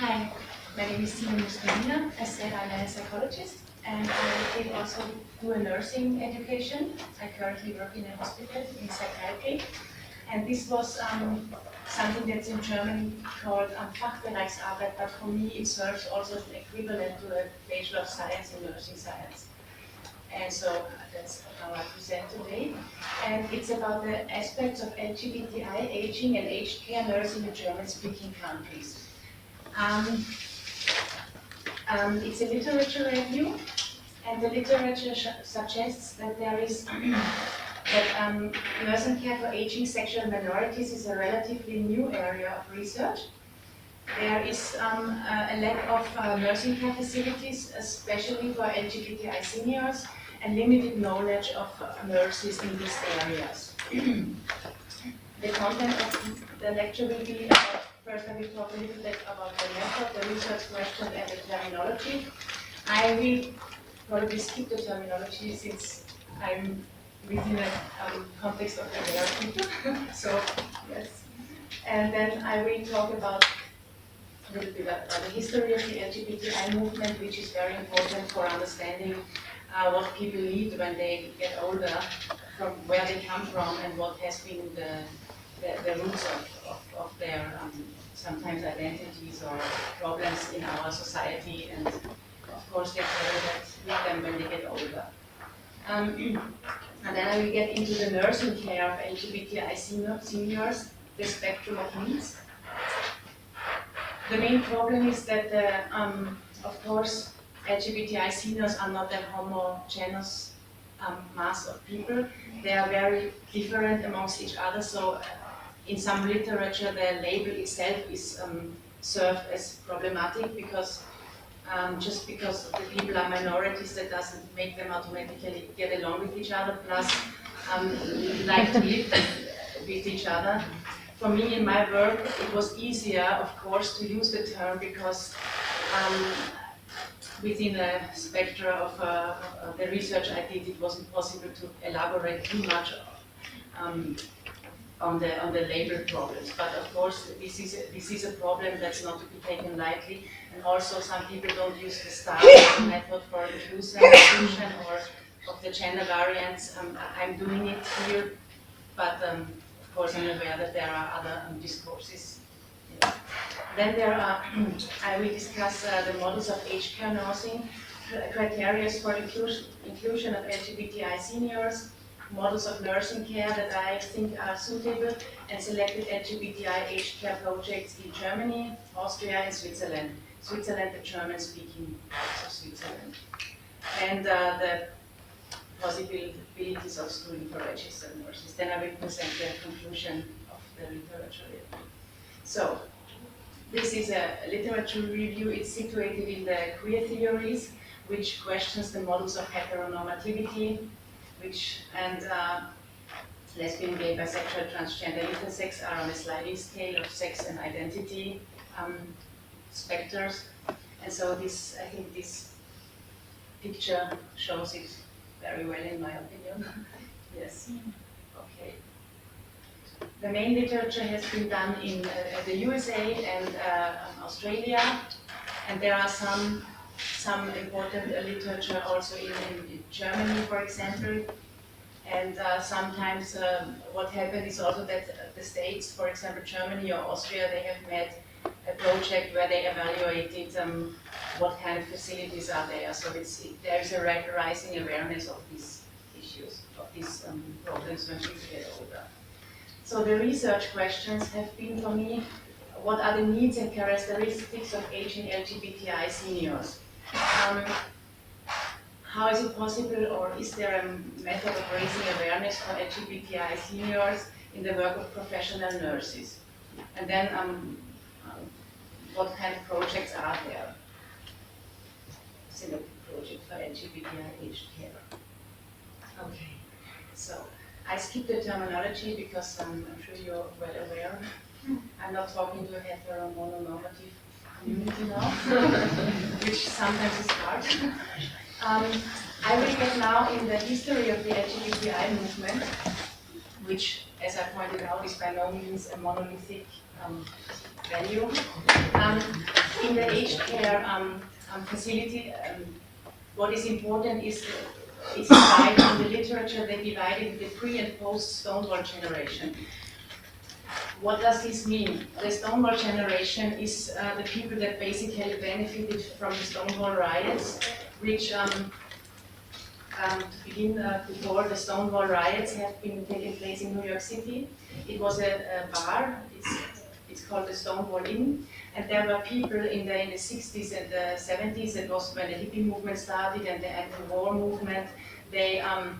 Hi, my name is Sina Muscarina. As said, I'm a psychologist and I did also do a nursing education. I currently work in a hospital in psychiatry. And this was something that's in German called Fachbereichsarbeit, but for me it serves also as an equivalent to a Bachelor of Science in Nursing Science. And so that's how I present today. And it's about the aspects of LGBTI, aging and aged care nursing in German-speaking countries. It's a literature review, and the literature suggests that there is that nursing care for aging sexual minorities is a relatively new area of research. There is a lack of nursing care facilities, especially for LGBTI seniors, and limited knowledge of nurses in these areas. The content of the lecture will be about, first I will talk a little bit about the method, the research question, and the terminology. I will probably skip the terminology since I'm within a context of the people. So, yes. And then I will talk about a little bit about the history of the LGBTI movement, which is very important for understanding what people need when they get older, from where they come from, and what has been the roots of their sometimes identities or problems in our society, and of course they carry that with them when they get older. And then I will get into the nursing care of LGBTI seniors, the spectrum of needs. The main problem is that, of course, LGBTI seniors are not a homogeneous mass of people. They are very different amongst each other, so in some literature the label itself is served as problematic because just because the people are minorities, that doesn't make them automatically get along with each other, plus like to live with each other. For me, in my work, it was easier, of course, to use the term because within the spectra of the research I did, it wasn't possible to elaborate too much on the label problems. But of course, this is a problem that's not to be taken lightly. And also, some people don't use the STAR method for inclusion or of the gender variants. I'm doing it here, but of course, I'm aware that there are other discourses. Yeah. Then there are, I will discuss the models of aged care nursing, criteria for inclusion of LGBTI seniors, models of nursing care that I think are suitable, and selected LGBTI aged care projects in Germany, Austria, and Switzerland. Switzerland, the German-speaking parts of Switzerland. And the possibilities of schooling for registered nurses. Then I will present the conclusion of the literature review. So, this is a literature review. It's situated in the queer theories, which questions the models of heteronormativity, and lesbian, gay, bisexual, transgender, intersex are on a sliding scale of sex and identity specters. And so this, I think this picture shows it very well in my opinion. Yes. Okay. The main literature has been done in the USA and Australia, and there are some important literature also in Germany, for example. And sometimes what happened is also that the states, for example, Germany or Austria, they have made a project where they evaluated what kind of facilities are there. So there is a rising awareness of these issues, of these problems. happens when people get older. So the research questions have been for me, what are the needs and characteristics of aging LGBTI seniors? How is it possible, or is there a method of raising awareness for LGBTI seniors in the work of professional nurses? And then what kind of projects are there? Single project for LGBTI aged care. Okay, so I skipped the terminology because I'm sure you're well aware. I'm not talking to a hetero-mononormative community now, which sometimes is hard. I will get now in the history of the LGBTI movement, which, as I pointed out, is by no means a monolithic value. In the aged care facility, what is important is it's divided in the literature, they divided the pre and post Stonewall generation. What does this mean? The Stonewall generation is the people that basically benefited from the Stonewall riots, which to begin before the Stonewall riots have been taking place in New York City. It was a bar, it's called the Stonewall Inn, and there were people in the 60s and the 70s, it was when the hippie movement started and the anti-war movement, they have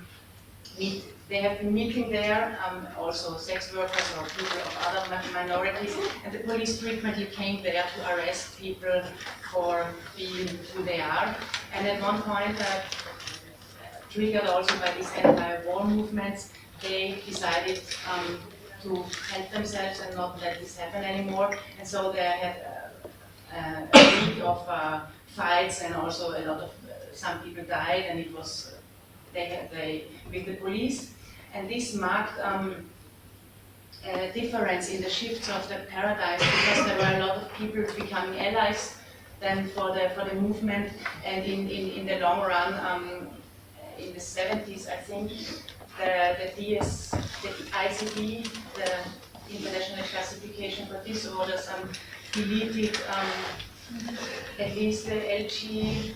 been meeting there, also sex workers or people of other minorities, and the police frequently came there to arrest people for being who they are. And at one point, triggered also by these anti-war movements, they decided to help themselves and not let this happen anymore. And so they had a week of fights, and also a lot of some people died, and it was with the police. And this marked a difference in the shifts of the paradigms, because there were a lot of people becoming allies then for the movement, and in the long run, in the 70s, I think, the ICD, the International Classification for Disorders, deleted at least the LGB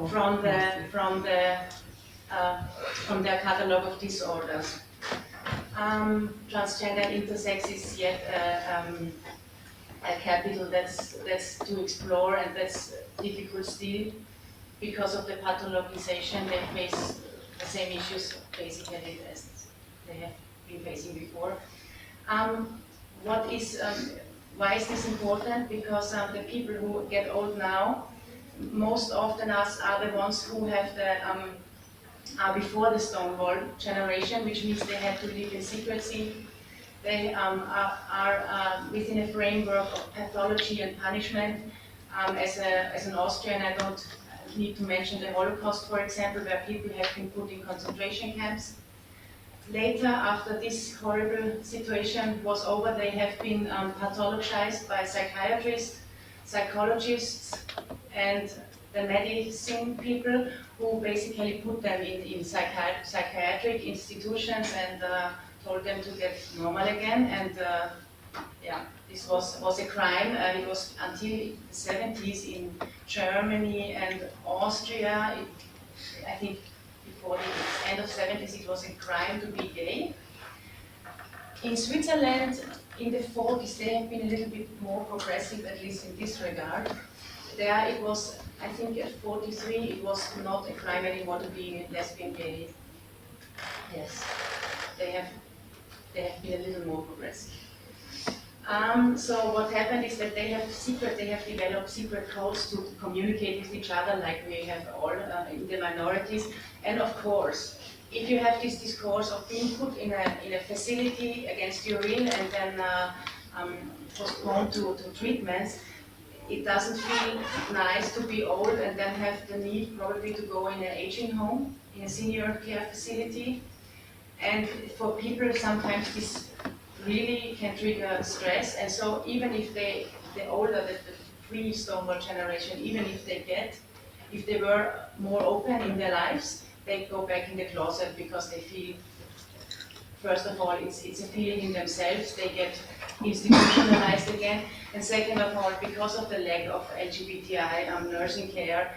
from their catalogue of disorders. Transgender and intersex is yet a capital that's to explore, and that's difficult still because of the pathologization. They face the same issues basically as they have been facing before. Why is this important? Because the people who get old now, most often are the ones who have are before the Stonewall generation, which means they had to live in secrecy. They are within a framework of pathology and punishment. As an Austrian, I don't need to mention the Holocaust, for example, where people have been put in concentration camps. Later, after this horrible situation was over, they have been pathologized by psychiatrists, psychologists, and the medicine people, who basically put them in psychiatric institutions and told them to get normal again. And yeah, this was a crime. It was until the 70s in Germany and Austria. I think before the end of 70s, it was a crime to be gay. In Switzerland, in the 40s, they have been a little bit more progressive, at least in this regard. There it was, I think at 43, it was not a crime anymore to be lesbian, gay. Yes, they have been a little more progressive. So what happened is that they have developed secret codes to communicate with each other, like we have all in the minorities. And of course, if you have this discourse of being put in a facility against your will and then postponed to treatments, it doesn't feel nice to be old and then have the need probably to go in an aging home, in a senior care facility. And for people, sometimes this really can trigger stress. And so even if the older, the pre-Stonewall generation, even if they were more open in their lives, they go back in the closet because they feel, first of all, it's a feeling in themselves, they get institutionalized again. And second of all, because of the lack of LGBTI nursing care,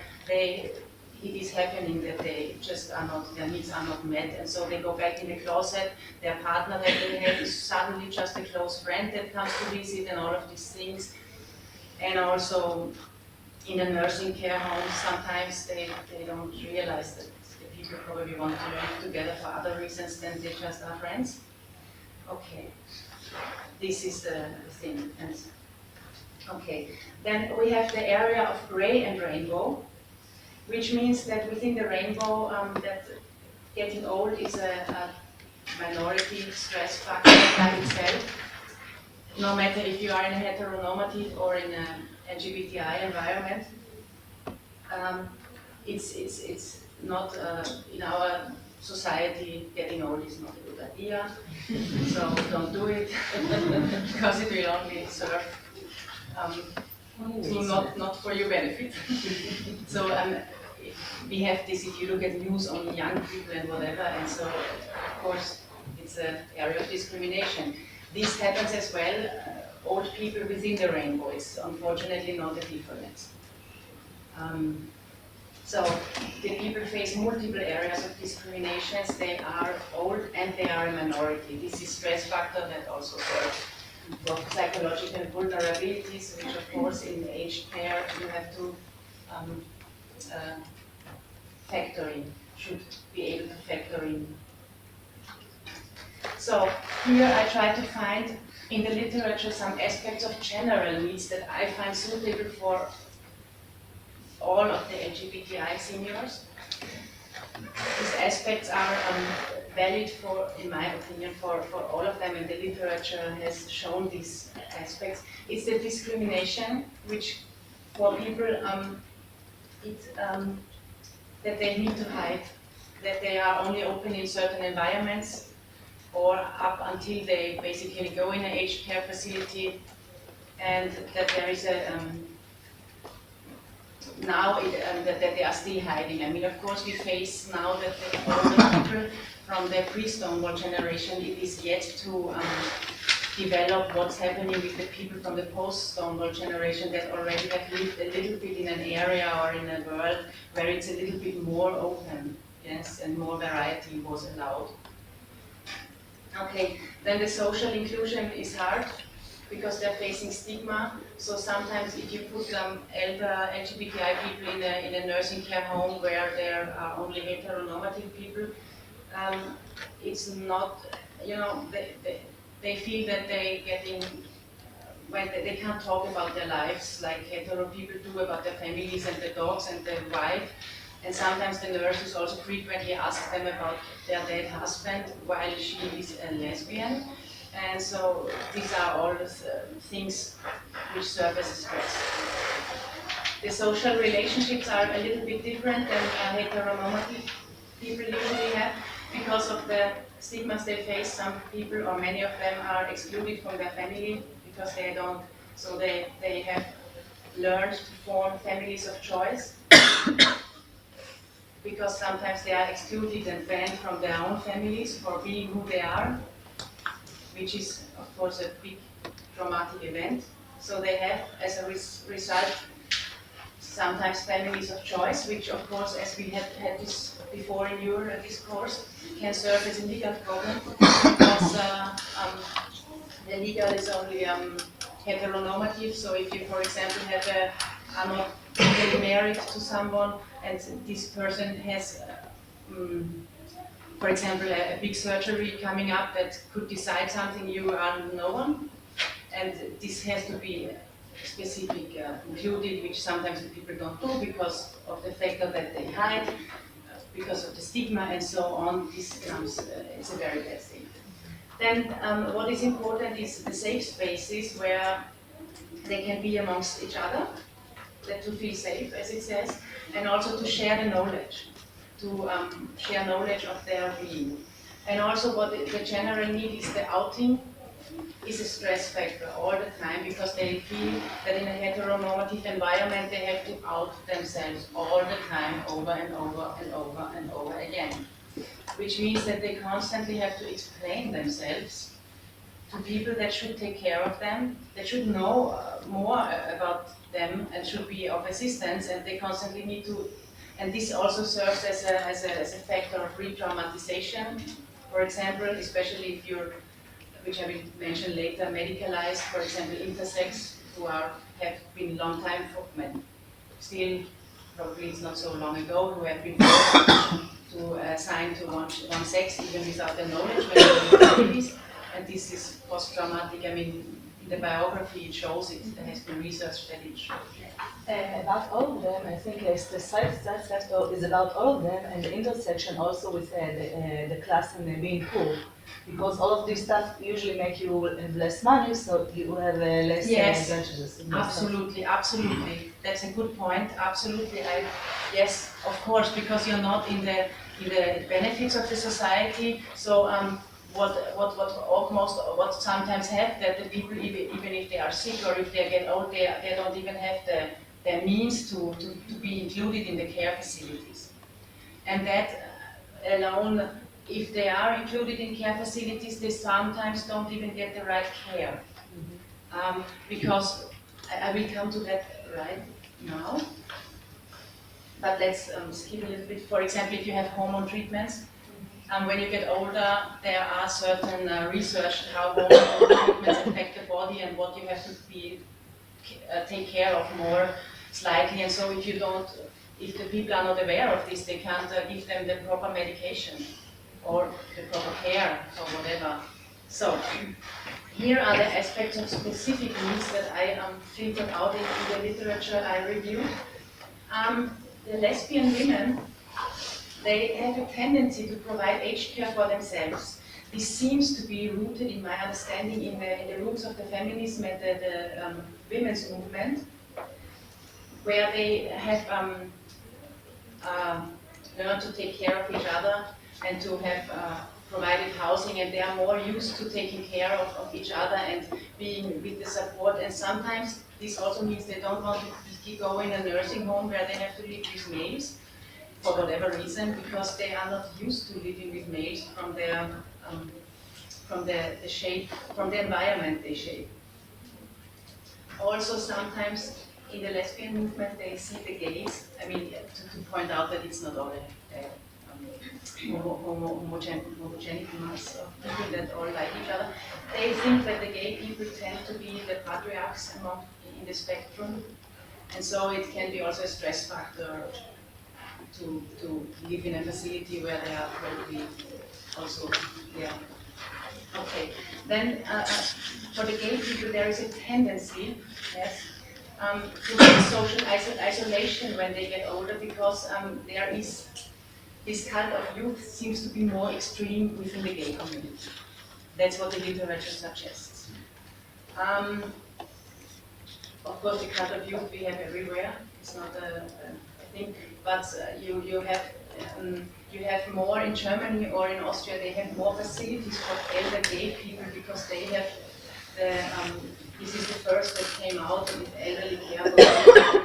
it is happening that they just are not, their needs are not met, and so they go back in the closet. Their partner that they have is suddenly just a close friend that comes to visit, and all of these things. And also in a nursing care home, sometimes they don't realize that the people probably want to live together for other reasons than they just are friends. Okay, this is the thing. And okay, then we have the area of gray and rainbow, which means that within the rainbow, that getting old is a minority stress factor by itself. No matter if you are in a heteronormative or in an LGBTI environment, it's not in our society. Getting old is not a good idea, so don't do it because it will only serve not for your benefit. So we have this, if you look at news on young people and whatever, and so of course it's an area of discrimination. This happens as well. Old people within the rainbow is unfortunately not a difference. So the people face multiple areas of discriminations. They are old and they are a minority. This is stress factor that also serves for psychological vulnerabilities, which of course in aged care you have to factor in, should be able to factor in. So here I try to find in the literature some aspects of general needs that I find suitable for all of the LGBTI seniors. These aspects are valid for, in my opinion, for all of them, and the literature has shown these aspects. It's the discrimination, which for people, that they need to hide, that they are only open in certain environments, or up until they basically go in an aged care facility, and that there is a that they are still hiding. I mean, of course, we face now that all the people from the pre-Stonewall generation, it is yet to develop what's happening with the people from the post-Stonewall generation that already have lived a little bit in an area or in a world where it's a little bit more open, yes, and more variety was allowed. Okay, then the social inclusion is hard because they're facing stigma. So sometimes if you put elder LGBTI people in a nursing care home where there are only heteronormative people, it's not, you know, they feel that they getting, when they can't talk about their lives like hetero people do about their families and the dogs and the wife. And sometimes the nurses also frequently ask them about their dead husband while she is a lesbian. And so these are all the things which serve as a stress. The social relationships are a little bit different than heteronormative people usually have because of the stigmas they face. Some people, or many of them, are excluded from their family because they don't, so they have learned to form families of choice. Because sometimes they are excluded and banned from their own families for being who they are, which is, of course, a big traumatic event. So they have, as a result, sometimes families of choice, which, of course, as we had this before in your discourse, can serve as a legal problem, because the legal is only heteronormative. So if you, for example, are not getting married to someone, and this person has, for example, a big surgery coming up that could decide something, you are no one, and this has to be specific included, which sometimes the people don't do because of the factor that they hide, because of the stigma and so on. This becomes it's a very bad thing. Then what is important is the safe spaces where they can be amongst each other, that to feel safe, as it says, and also to share the knowledge, to share knowledge of their being. And also what the general need is the outing is a stress factor all the time, because they feel that in a heteronormative environment they have to out themselves all the time, over and over and over and over again. Which means that they constantly have to explain themselves to people that should take care of them, that should know more about them and should be of assistance, and they constantly need to And this also serves as a factor of re-traumatization, for example, especially if you're, which I will mention later, medicalized, for example, intersex, who have been long time, still, probably it's not so long ago, who have been forced to assign to one sex, even without the knowledge when they were babies. And this is post-traumatic. I mean, in the biography it shows it. There has been research that it shows. About all of them, I think the side factor is about all of them, and the intersection also with the class and being poor. Because all of this stuff usually make you have less money, so you will have less advantages. Absolutely, absolutely. That's a good point. Absolutely, yes, of course, because you're not in the benefits of the society. So what sometimes have that the people, even if they are sick or if they get old, they don't even have the means to be included in the care facilities, and that alone. If they are included in care facilities, they sometimes don't even get the right care. Because I will come to that right now. But let's skip a little bit. For example, if you have hormone treatments, when you get older, there are certain research how hormone treatments affect the body and what you have to take care of more slightly. And so if the people are not aware of this, they can't give them the proper medication or the proper care or whatever. So here are the aspects of specific needs that I filtered out in the literature I reviewed. The lesbian women, they have a tendency to provide aged care for themselves. This seems to be rooted, in my understanding, in the roots of the feminism and the women's movement, where they have learned to take care of each other and to have provided housing, and they are more used to taking care of each other and being with the support. And sometimes this also means they don't want to go in a nursing home where they have to live with males for whatever reason, because they are not used to living with males from their from the shape, from the environment they shape. Also, sometimes in the lesbian movement they see the gays. I mean, to point out that it's not all homogenic mass of people that all like each other. They think that the gay people tend to be the patriarchs in the spectrum, and so it can be also a stress factor to live in a facility where they are probably also, yeah. Okay, then for the gay people there is a tendency, yes, to have social isolation when they get older, because there is this kind of youth seems to be more extreme within the gay community. That's what the literature suggests. Of course, the kind of youth we have everywhere. It's not a thing, but you have more in Germany or in Austria. They have more facilities for elder gay people because they have the. This is the first that came out with elderly care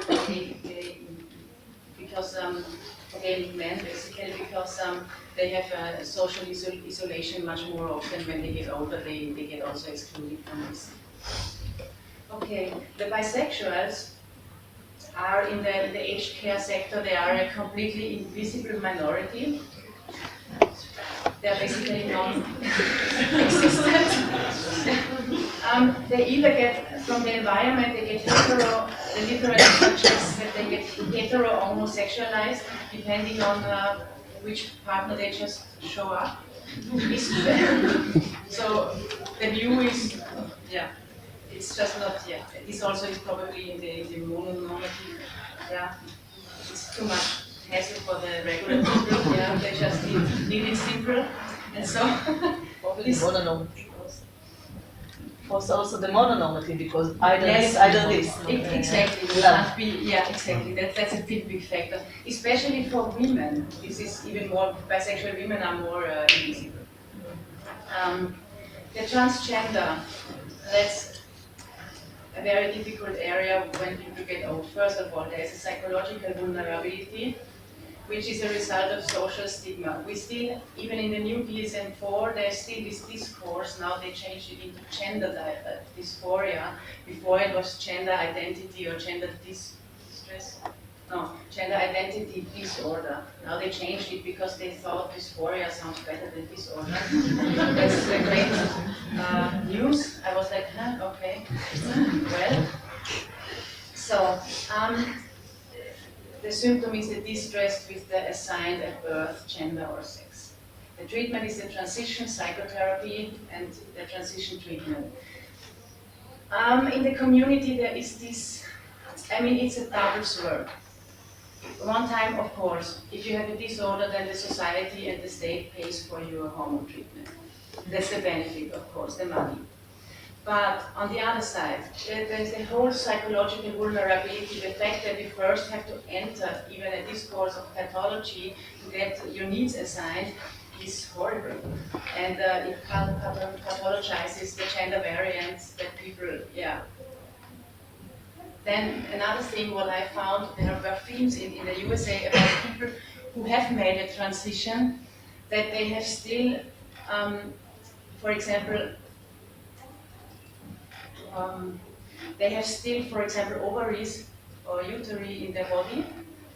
for gay, because. Again, men basically, because they have social isolation much more often. When they get older, they get also excluded from this. Okay, the bisexuals are in the aged care sector. They are a completely invisible minority. They are basically non-existent. They either get from the environment, they get hetero. The literature suggests that they get hetero or homosexualized, depending on which partner they just show up. So the view is, yeah, it's just not, yeah. This also is probably in the mononormative, yeah. It's too much hassle for the regular people, yeah. They just need it simple, and so. This mononormative. Also the mononormative, because either this. Exactly, it can't be, yeah, exactly. That's a big factor, especially for women. This is even more. Bisexual women are more invisible. The transgender, that's a very difficult area when people get old. First of all, there is a psychological vulnerability, which is a result of social stigma. We still, even in the new DSM-4, there's still this discourse. Now they changed it into gender dysphoria. Before it was gender identity or gender distress. No, gender identity disorder. Now they changed it because they thought dysphoria sounds better than disorder. That's a great news. I was like, huh, okay, well. So, the symptom is the distress with the assigned at birth gender or sex. The treatment is the transition psychotherapy and the transition treatment. In the community there is this, I mean, it's a double sword. One time, of course, if you have a disorder, then the society and the state pays for your hormone treatment. That's the benefit, of course, the money. But on the other side, there's the whole psychological vulnerability, the fact that you first have to enter even a discourse of pathology to get your needs assigned is horrible. And it pathologizes the gender variance that people, yeah. Then another thing, what I found, there were films in the USA about people who have made a transition, that they have still, for example, ovaries or uteri in their body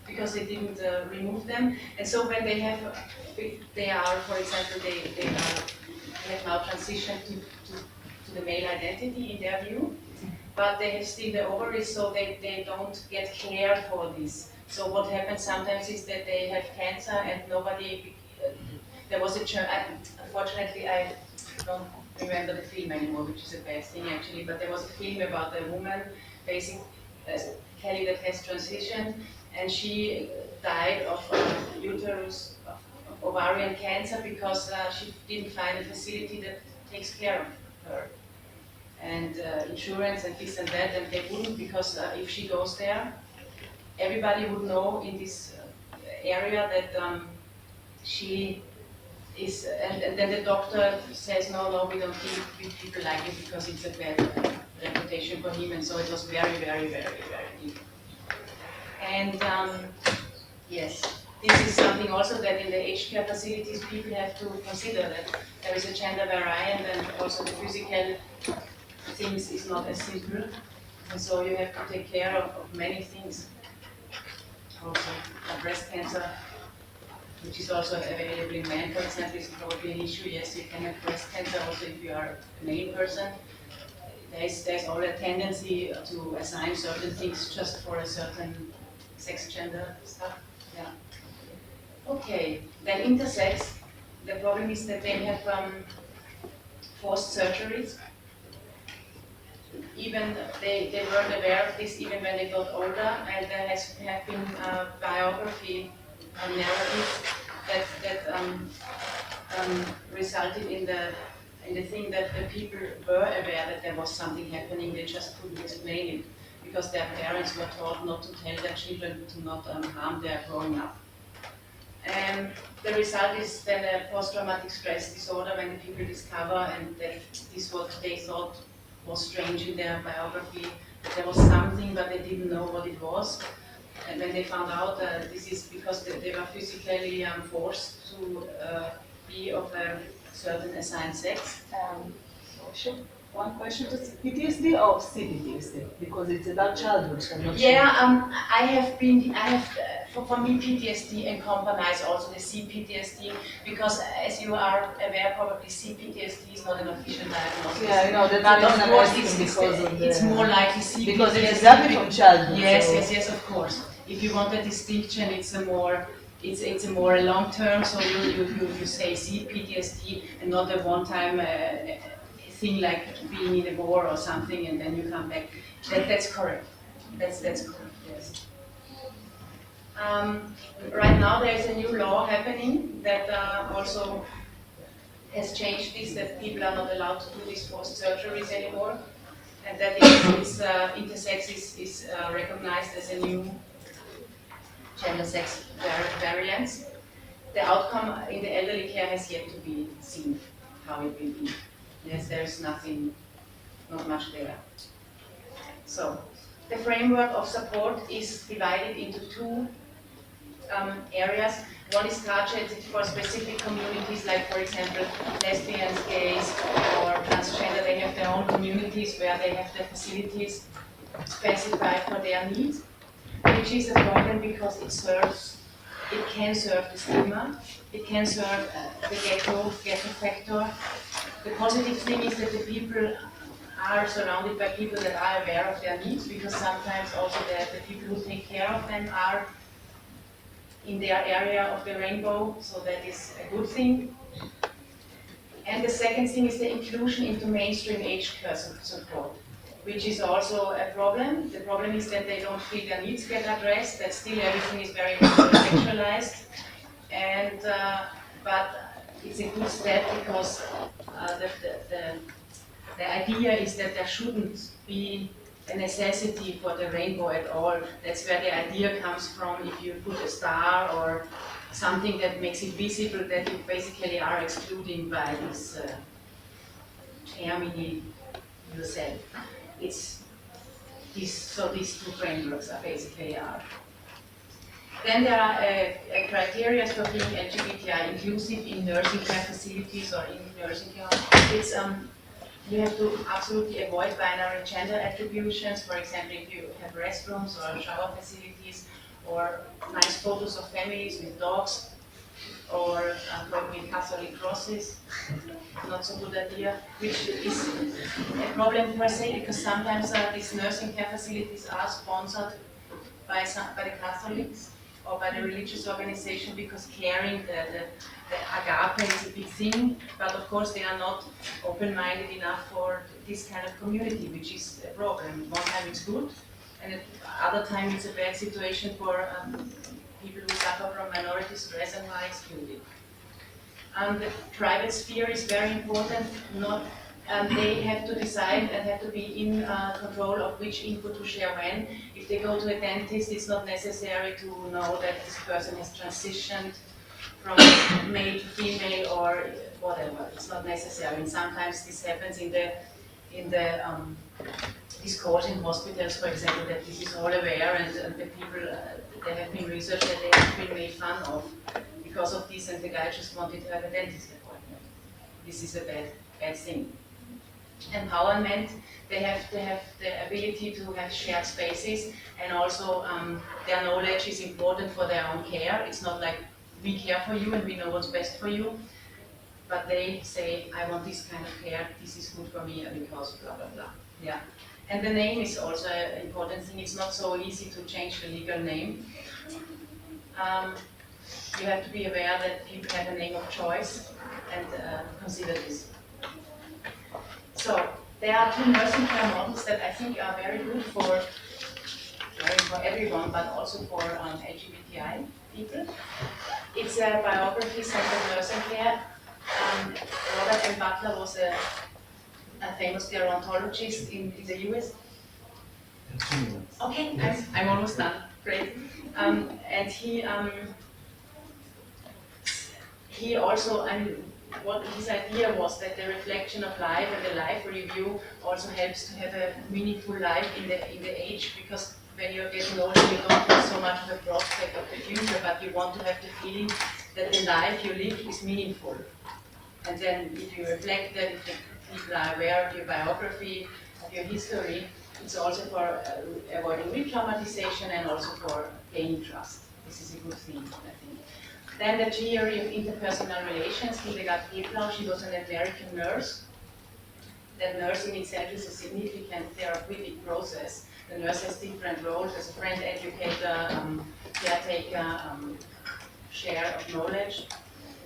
because they didn't remove them. And so when they have, they are, for example, they have now transitioned to the male identity in their view, but they have still the ovaries, so they don't get care for this. So what happens sometimes is that they have cancer and nobody, there was unfortunately I don't remember the film anymore, which is a bad thing actually, but there was a film about a woman, basically, Kelly, that has transitioned, and she died of uterus, of ovarian cancer because she didn't find a facility that takes care of her. And insurance and this and that, and they wouldn't, because if she goes there, everybody would know in this area that she is, and then the doctor says, no, we don't think people like it because it's a bad reputation for him, and so it was very, very, very, very deep. And yes, this is something also that in the aged care facilities people have to consider, that there is a gender variant and also the physical things is not as simple, and so you have to take care of many things. Also, breast cancer, which is also available in men, for example, is probably an issue. Yes, you can have breast cancer also if you are a male person. There's already a tendency to assign certain things just for a certain sex gender stuff. Yeah. Okay, then intersex. The problem is that they have forced surgeries. Even they weren't aware of this even when they got older, and there have been biography narratives that resulted in the thing that the people were aware that there was something happening, they just couldn't explain it because their parents were taught not to tell their children to not harm their growing up. And the result is then a post-traumatic stress disorder when the people discover, and that this what they thought was strange in their biography, that there was something but they didn't know what it was. And when they found out this is because they were physically forced to be of a certain assigned sex. One question, to PTSD or CPTSD? Because it's about childhood, so I'm not sure. For me PTSD encompasses also the CPTSD, because as you are aware probably CPTSD is not an official diagnosis. Yeah, I know, but of course it's more likely CPTSD. Because it's exactly from childhood. Yes, so. yes, of course. If you want a distinction, it's a more long term, so you say CPTSD and not a one-time thing like being in a war or something and then you come back. That's correct. That's correct, yes. Right now there is a new law happening that also has changed this, that people are not allowed to do these forced surgeries anymore, and that intersex is recognized as a new gender sex variance. The outcome in the elderly care has yet to be seen, how it will be. Yes, there is not much there. So, the framework of support is divided into two areas. One is targeted for specific communities, like for example, lesbians, gays, or transgender. They have their own communities where they have their facilities specified for their needs. which is a problem because it can serve the stigma, it can serve the ghetto factor. The positive thing is that the people are surrounded by people that are aware of their needs, because sometimes also the people who take care of them are in their area of the rainbow, so that is a good thing. And the second thing is the inclusion into mainstream age care support, which is also a problem. The problem is that they don't feel their needs get addressed, that still everything is very much sexualized. And, but it's a good step because the idea is that there shouldn't be a necessity for the rainbow at all. That's where the idea comes from. If you put a star or something that makes it visible, that you basically are excluding by this termini yourself. It's this, so these two frameworks are basically are. Then there are criteria for being LGBTI inclusive in nursing care facilities or in nursing care. It's you have to absolutely avoid binary gender attributions. For example, if you have restrooms or shower facilities, or nice photos of families with dogs, or with Catholic crosses, not so good idea, which is a problem per se, because sometimes these nursing care facilities are sponsored by the Catholics or by the religious organization, because caring the agape is a big thing, but of course they are not open-minded enough for this kind of community, which is a problem. One time it's good, and at other time it's a bad situation for people who suffer from minority stress and are excluded. The private sphere is very important. They have to decide and have to be in control of which input to share when. If they go to a dentist, it's not necessary to know that this person has transitioned from male to female or whatever. It's not necessary. And sometimes this happens in the discourse in hospitals, for example, that this is all aware, and the people, there have been research that they have been made fun of because of this, and the guy just wanted to have a dentist appointment. This is a bad thing. Empowerment, they have to have the ability to have shared spaces, and also their knowledge is important for their own care. It's not like we care for you and we know what's best for you, but they say, I want this kind of care, this is good for me because blah, blah, blah. Yeah. And the name is also an important thing. It's not so easy to change the legal name. You have to be aware that people have a name of choice, and consider this. So there are two nursing care models that I think are very good for everyone, but also for LGBTI people. It's a biography-centered nursing care. Robert Butler was a famous gerontologist in the US. Okay, I'm almost done. Great. And he also, what his idea was that the reflection of life and the life review also helps to have a meaningful life in the age, because when you're getting older, you don't have so much of a prospect of the future, but you want to have the feeling that the life you live is meaningful. And then if you reflect that, if people are aware of your biography, of your history, it's also for avoiding re-traumatization and also for gaining trust. This is a good thing, I think. Then the theory of interpersonal relations, Hildegard Peplau, she was an American nurse. That nursing itself is a significant therapeutic process. The nurse has different roles as a friend, educator, caretaker, share of knowledge.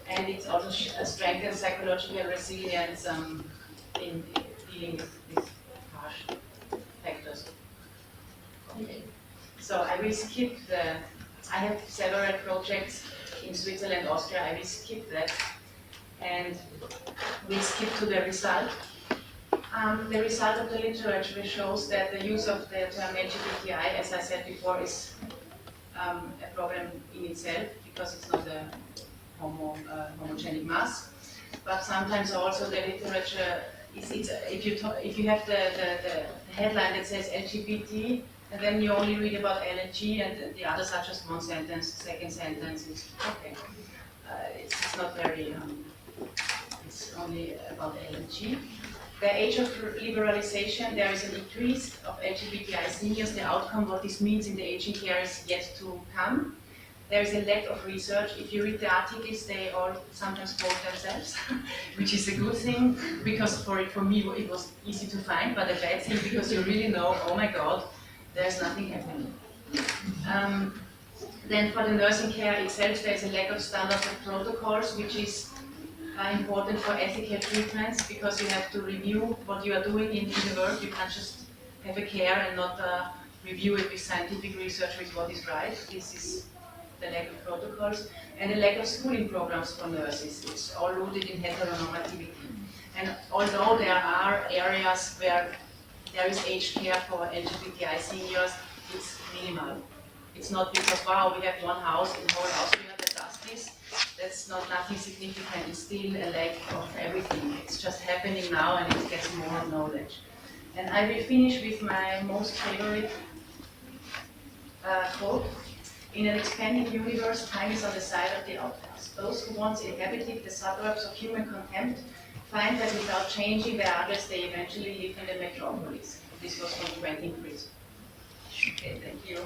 And it also strengthens psychological resilience in dealing with harsh factors. Okay. So I will skip I have several projects in Switzerland, Austria. I will skip that, and we'll skip to the result. The result of the literature shows that the use of the term LGBTI, as I said before, is a problem in itself, because it's not a homogenic mass. But sometimes also the literature if you have the headline that says LGBT, and then you only read about LNG, and the others are just one sentence, second sentence, it's okay. It's not very, it's only about LNG. the age of liberalization, there is an increase of LGBTI seniors. The outcome, what this means in the aging care, is yet to come. There is a lack of research. If you read the articles, they all sometimes quote themselves, which is a good thing, because for me it was easy to find, but a bad thing because you really know, oh my God, there's nothing happening. Then for the nursing care itself, there's a lack of standards and protocols, which is important for ethical treatments, because you have to review what you are doing in the work. You can't just have a care and not review it with scientific research with what is right. This is the lack of protocols, and the lack of schooling programs for nurses. It's all rooted in heteronormativity. And although there are areas where there is aged care for LGBTI seniors, it's minimal. It's not because, wow, we have one house in whole Austria that does this. That's not nothing significant. It's still a lack of everything. It's just happening now, and it gets more knowledge. And I will finish with my most favorite quote. In an expanding universe, time is on the side of the outcast. Those who once inhabited the suburbs of human contempt find that without changing their others, they eventually live in the metropolis. This was from Quentin Crisp. Okay, thank you.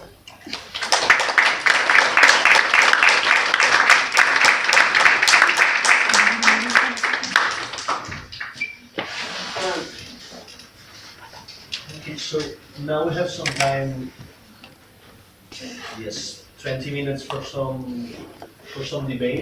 Okay, so now we have some time. Yes, 20 minutes for some debate.